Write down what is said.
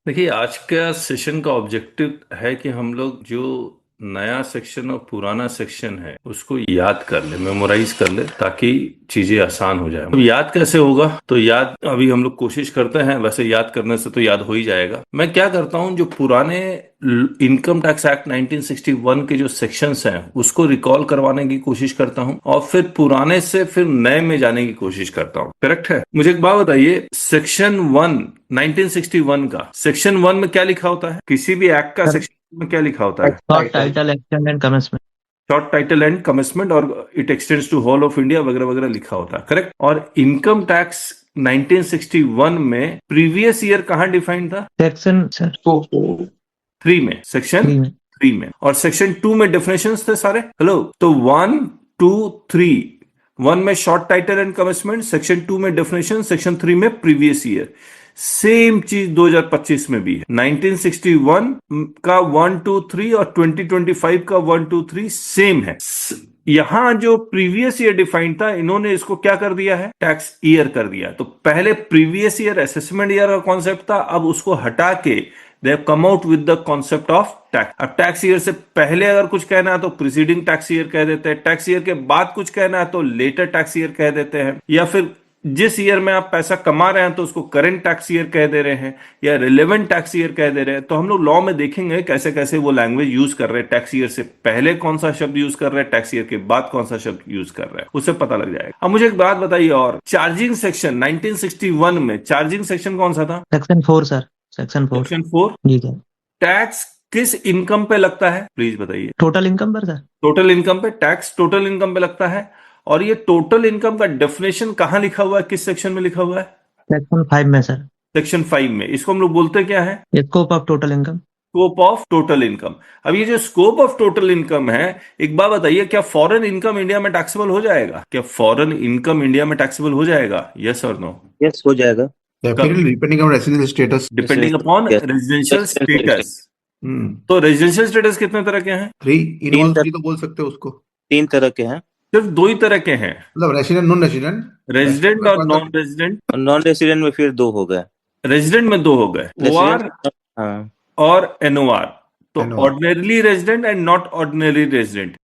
देखिए, आज का सेशन का ऑब्जेक्टिव है कि हम लोग जो नया सेक्शन और पुराना सेक्शन है उसको याद कर ले, मेमोराइज कर ले, ताकि चीजें आसान हो जाए। अब याद कैसे होगा? तो याद अभी हम लोग कोशिश करते हैं, वैसे याद करने से तो याद हो ही जाएगा। मैं क्या करता हूँ, जो पुराने इनकम टैक्स एक्ट 1961 के जो सेक्शंस हैं उसको रिकॉल करवाने की कोशिश करता हूँ, और फिर पुराने से फिर नए में जाने की कोशिश करता हूँ। करेक्ट है? मुझे एक बात बताइए, सेक्शन 1 1961 का सेक्शन 1 में क्या लिखा होता है? किसी भी एक्ट का सर, सेक्शन में क्या लिखा होता है? Short title extend and commencement. Short title and commitment, और it extends to whole of India वगैरह वगैरह लिखा होता है। करेक्ट? और इनकम टैक्स 1961 में प्रीवियस ईयर कहां डिफाइंड था? सेक्शन सर 3 में, सेक्शन 3 में। 3 में। और सेक्शन 2 में डेफिनेशंस थे सारे। हेलो, तो 1 2 3, 1 में short title and commitment, section 2 में डेफिनेशन, सेक्शन 3 में प्रीवियस ईयर। सेम चीज 2025 में भी है। 1961 का 1 2 3 और 2025 का 1 2 3 सेम है। यहां जो प्रीवियस ईयर डिफाइंड था, इन्होंने इसको क्या कर दिया है? टैक्स ईयर कर दिया। तो पहले प्रीवियस ईयर असेसमेंट ईयर का कॉन्सेप्ट था, अब उसको हटा के they have come out with the concept of tax. अब टैक्स ईयर से पहले अगर कुछ कहना है तो प्रीसीडिंग टैक्स ईयर कह देते हैं, टैक्स ईयर के बाद कुछ कहना है तो लेटर टैक्स ईयर कह देते हैं, या फिर जिस ईयर में आप पैसा कमा रहे हैं तो उसको करंट टैक्स ईयर कह दे रहे हैं, या रिलेवेंट टैक्स ईयर कह दे रहे हैं। तो हम लोग लॉ में देखेंगे कैसे कैसे वो लैंग्वेज यूज कर रहे हैं। टैक्स ईयर से पहले कौन सा शब्द यूज कर रहे हैं, टैक्स ईयर के बाद कौन सा शब्द यूज कर रहे हैं, उससे पता लग जाएगा। अब मुझे एक बात बताइए, और चार्जिंग सेक्शन 1961 में चार्जिंग सेक्शन कौन सा था? Section 4 sir, section 4। सेक्शन 4। जी सर। टैक्स किस इनकम पे लगता है, प्लीज बताइए? टोटल इनकम पर सर। टोटल इनकम पे टैक्स, टोटल इनकम पे लगता है। और ये टोटल इनकम का डेफिनेशन कहां लिखा हुआ है, किस सेक्शन में लिखा हुआ है? सेक्शन 5 में सर। सेक्शन 5 में। इसको हम लोग बोलते क्या है? Scope of total income. Scope of total income. अब ये जो स्कोप ऑफ टोटल इनकम है, एक बात बताइए, क्या फॉरेन इनकम इंडिया में टैक्सेबल हो जाएगा? क्या फॉरेन इनकम इंडिया में टैक्सेबल हो जाएगा? यस और नो? यस हो जाएगा। कब? Definitely depending on residential status. Depending upon yes residential residential status. तो रेजिडेंशियल स्टेटस कितने तरह के हैं? 3 तीन इनवॉल्व तो बोल सकते हो उसको। तीन तरह के हैं। सिर्फ दो ही तरह के हैं, मतलब रेसिडेंट नॉन रेसिडेंट। रेजिडेंट और मतलब नॉन रेजिडेंट। और नॉन रेसिडेंट में फिर दो हो गए। रेजिडेंट में दो हो गए, रेसिडेंट ओआर हाँ। और एनओआर। तो NOR. Ordinarily resident and not ordinary resident.